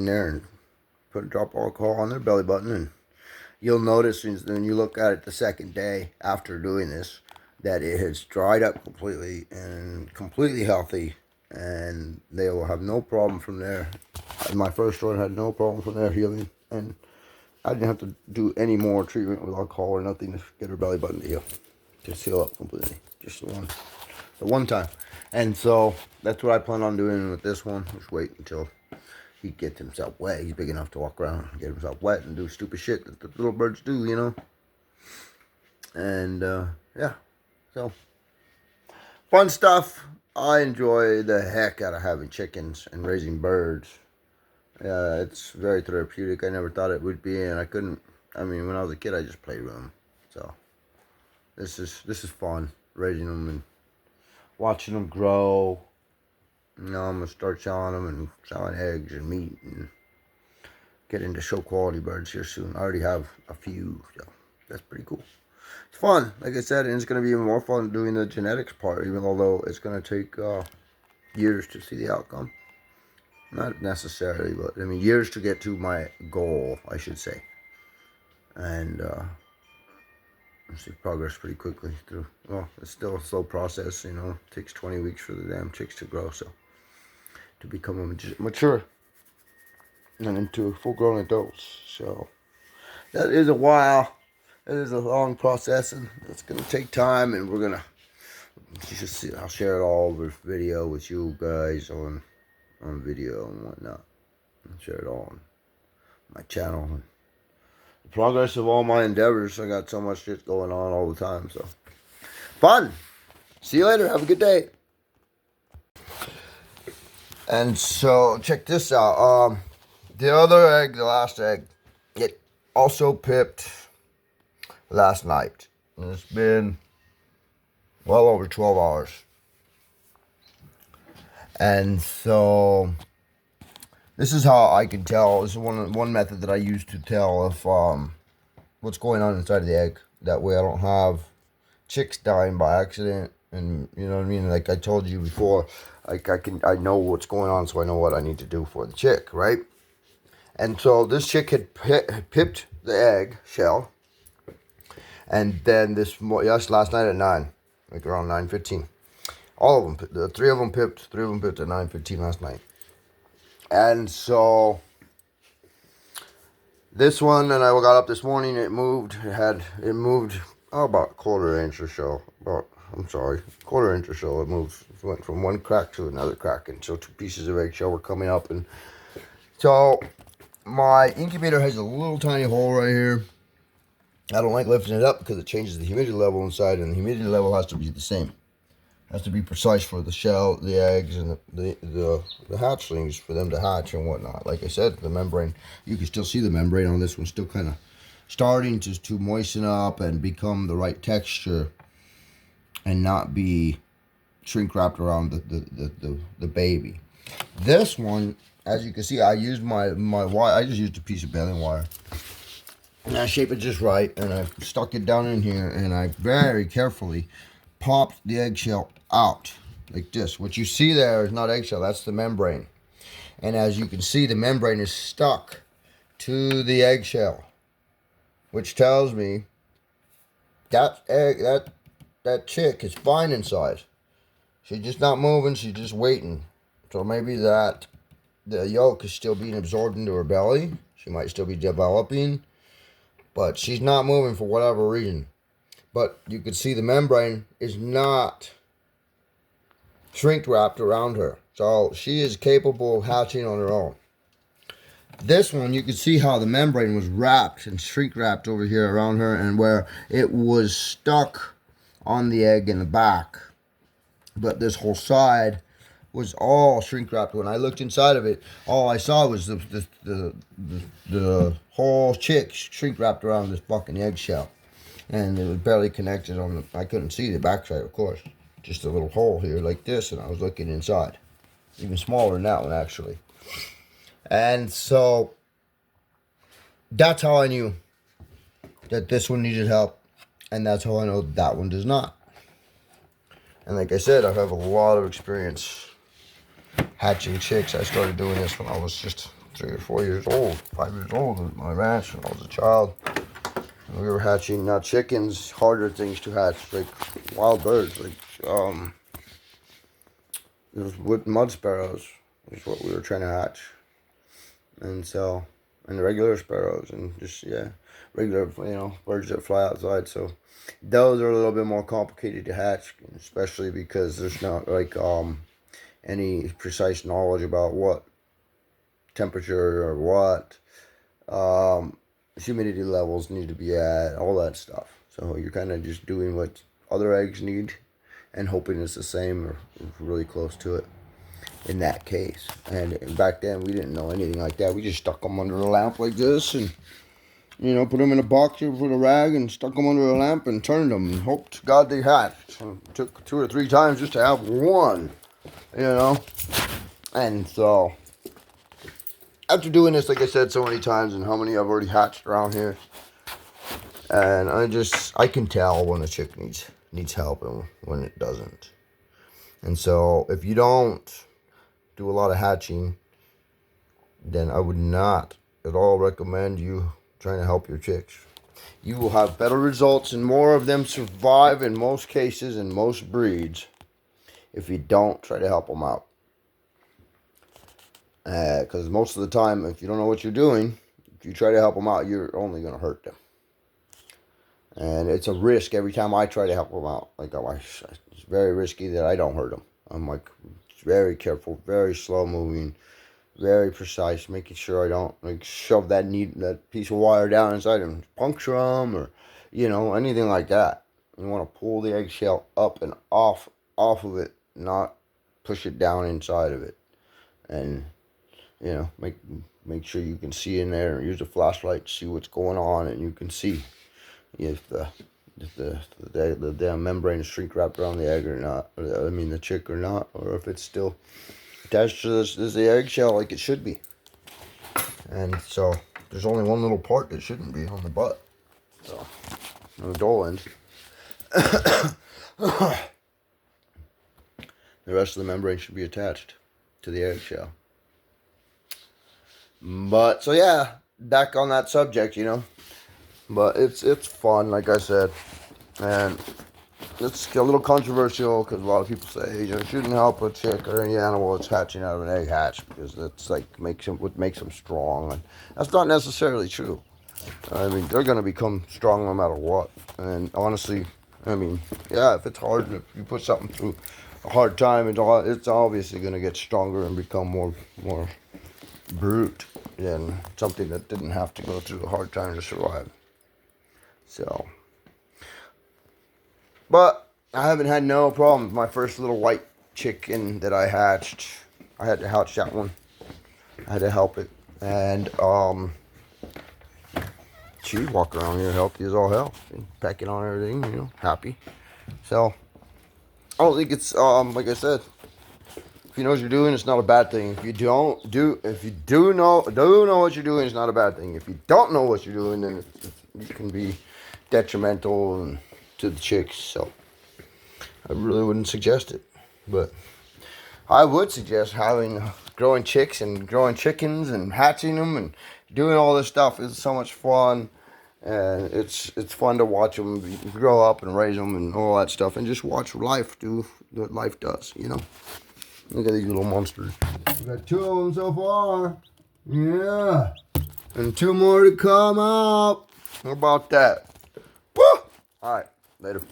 in there and drop alcohol on their belly button, and you'll notice when you look at it the second day after doing this that it has dried up completely and completely healthy, and they will have no problem from there. My first one had no problem from there healing, and I didn't have to do any more treatment with alcohol or nothing to get her belly button to heal, to seal up completely. Just the one time. And so that's what I plan on doing with this one. Just wait until he gets himself wet. He's big enough to walk around and get himself wet and do stupid shit that the little birds do, you know. And yeah, so fun stuff. I enjoy the heck out of having chickens and raising birds. It's very therapeutic. I never thought it would be, and I mean, when I was a kid, I just played with them. So this is fun, raising them and watching them grow. You know, I'm gonna start selling them and selling eggs and meat and get into show quality birds here soon. I already have a few, so that's pretty cool. It's fun, like I said, and it's gonna be even more fun doing the genetics part, even although it's gonna take years to see the outcome. Not necessarily, but I mean years to get to my goal, I should say. And I see progress pretty quickly through. Well, it's still a slow process, you know. It takes 20 weeks for the damn chicks to grow, so to become mature and into full-grown adults. So that is a while. It is a long process, and it's gonna take time. And we're gonna just see. I'll share it all over video with you guys on video and whatnot. I'll share it all on my channel. And the progress of all my endeavors. I got so much shit going on all the time. So fun. See you later. Have a good day. And so check this out. The other egg, the last egg, it also pipped last night. And it's been well over 12 hours. And so this is how I can tell. This is one method that I use to tell if what's going on inside of the egg. That way I don't have chicks dying by accident. And you know what I mean? Like I told you before, like I know what's going on, so I know what I need to do for the chick, right? And so this chick had pipped the egg shell, and then last night at 9, like around 9:15. All of them, the 3 of them pipped at 9:15 last night. And so this one, and I got up this morning, it moved about a quarter inch or so. Quarter inch or so. It went from one crack to another crack, and so 2 pieces of eggshell were coming up. And so my incubator has a little tiny hole right here. I don't like lifting it up because it changes the humidity level inside, and the humidity level has to be the same. Has to be precise for the shell, the eggs, and the hatchlings for them to hatch and whatnot. Like I said, the membrane, you can still see the membrane on this one, still kind of starting to moisten up and become the right texture and not be shrink wrapped around the baby. This one, as you can see, I used my wire. I just used a piece of baling wire. And I shape it just right, and I stuck it down in here, and I very carefully popped the eggshell out like this. What you see there is not eggshell, that's the membrane. And as you can see, the membrane is stuck to the eggshell, which tells me that that chick is fine inside. She's just not moving, she's just waiting. So maybe that the yolk is still being absorbed into her belly. She might still be developing, but she's not moving for whatever reason. But you can see the membrane is not shrink wrapped around her. So she is capable of hatching on her own. This one, you can see how the membrane was wrapped and shrink wrapped over here around her, and where it was stuck on the egg in the back. But this whole side was all shrink wrapped. When I looked inside of it, all I saw was the whole chick shrink wrapped around this fucking eggshell. And it was barely connected on the, I couldn't see the backside, of course. Just a little hole here like this, and I was looking inside. Even smaller than that one, actually. And so, that's how I knew that this one needed help. And that's how I know that one does not. And like I said, I have a lot of experience hatching chicks. I started doing this when I was just 3 or 4 years old, 5 years old at my ranch when I was a child. And we were hatching chickens, harder things to hatch, like wild birds, like it was wood mud sparrows is what we were trying to hatch. And so, and regular sparrows, and just, regular, birds that fly outside. So those are a little bit more complicated to hatch, especially because there's not like any precise knowledge about what temperature or what humidity levels need to be at, all that stuff. So you're kind of just doing what other eggs need and hoping it's the same or really close to it in that case. And back then we didn't know anything like that. We just stuck them under a lamp like this and put them in a box with a rag and stuck them under a lamp and turned them and hoped to God they hatched. It took 2 or 3 times just to have one, And so, after doing this, like I said, so many times, and how many I've already hatched around here, and I can tell when a chick needs help and when it doesn't. And so, if you don't do a lot of hatching, then I would not at all recommend you trying to help your chicks. You will have better results and more of them survive in most cases and most breeds if you don't try to help them out. Because most of the time, if you don't know what you're doing, if you try to help them out, you're only going to hurt them. And it's a risk every time I try to help them out. Like, it's very risky that I don't hurt them. I'm like very careful, very slow moving, very precise, making sure I don't shove that piece of wire down inside and puncture them or, anything like that. You want to pull the eggshell up and off of it, not push it down inside of it. And make sure you can see in there, use a flashlight to see what's going on, and you can see if the damn membrane is shrink wrapped around the egg or not, the chick or not, or if it's still attached to the eggshell like it should be. And so there's only one little part that shouldn't be on the butt, so on the dole end. The rest of the membrane should be attached to the eggshell. But, so yeah, back on that subject, But it's fun, like I said. And it's a little controversial because a lot of people say, you shouldn't help a chick or any animal that's hatching out of an egg hatch because that's what makes them strong. And that's not necessarily true. They're going to become strong no matter what. And honestly, if it's hard and if you put something through a hard time, it's obviously going to get stronger and become more brute than something that didn't have to go through a hard time to survive. So, but I haven't had no problems. My first little white chicken that I hatched, I had to hatch that one. I had to help it, and she walked around here healthy as all hell, pecking on everything, happy. So I don't think it's like I said. If you know what you're doing, it's not a bad thing. If you do know what you're doing, it's not a bad thing. If you don't know what you're doing, then it can be detrimental to the chicks. So I really wouldn't suggest it. But I would suggest growing chicks and growing chickens and hatching them and doing all this stuff is so much fun. And it's fun to watch them grow up and raise them and all that stuff. And just watch life do what life does, Look at these little monsters. We got 2 of them so far. Yeah. And 2 more to come up. How about that? Woo! All right. Later.